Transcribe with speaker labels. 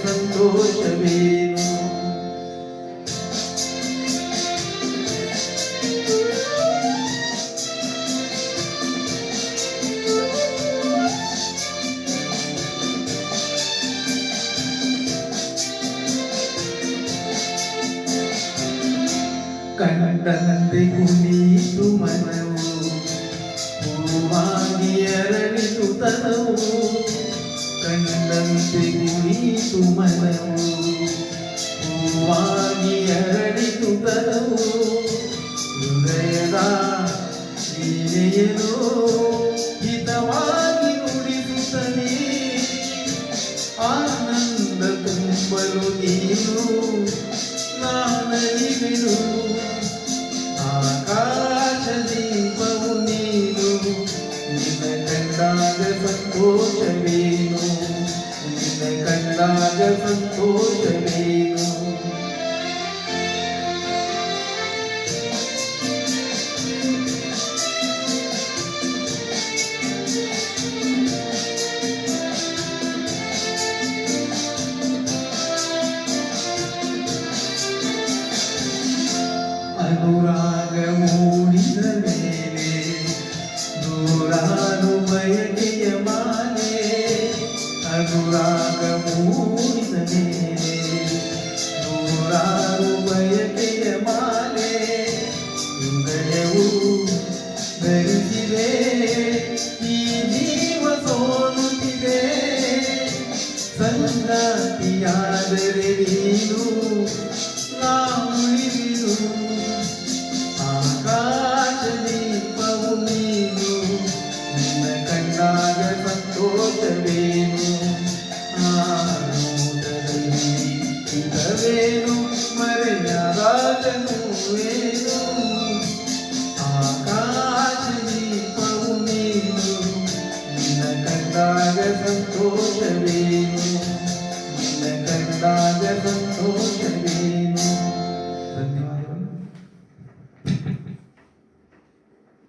Speaker 1: ಸಂತೋಷವೇನು. ಕಂಡಂತೆ ಕುಣಿತು ಮನವು, ಹೂವಾಗಿ ಅರಳಿತು ತನವು. ಕಂಡಂತೆ ಕುಣಿತು ಮನವು, ಹೂವಾಗಿ ಅರಳಿತು ತನವು. ಹೃದಯದ ವೀಣೆಯನು ಹಿತವಾಗಿ ನುಡಿಸುತ್ತಲೇ, ಆನಂದ ತುಂಬಲು ನೀನು ನಾನರಿವೆನು. ಆಕಾಶ ದೀಪವು ನೀನು, ನಿನ್ನ ಕಂಡಾಗ ಸಂತೋಷವೇನು, ನಿನ್ನ ಕಂಡಾಗ ಸಂತೋಷವೇನು. ಅನುರಾಗ ಮೂಡಿದ ಮೇಲೆ ನೂರಾರು ಬಯಕೆಯ ಮಾಲೆ. ಅನುರಾಗ ಮೂಡಿದ ಮೇಲೆ ನೂರಾರು ಬಯಕೆಯ ಮಾಲೆ. ಹೃದಯವು ಧರಿಸಿದೆ, ಈ ಜೀವ ಸೋಲುತ್ತಿದೆ. ಸಂಗಾತಿಯಾದರೆ ನೀನು ನಾ ಉಳಿದಿರು. ಆಕಾಶ ದೀಪವು ನೀನು, ನಿನ್ನ ಕಂಡಾಗ ಸಂತೋಷವೇನು. ನೋಟದಲ್ಲಿ ಹಿತವೇನು, ಮರೆಯರಾಜನುವೇನು. ಆಕಾಶ ದೀಪವು ನೀನು, ನಿನ್ನ ಕಂಡಾಗ ಸಂತೋಷವೇನು, ನಿನ್ನ ಕಂಡಾಗ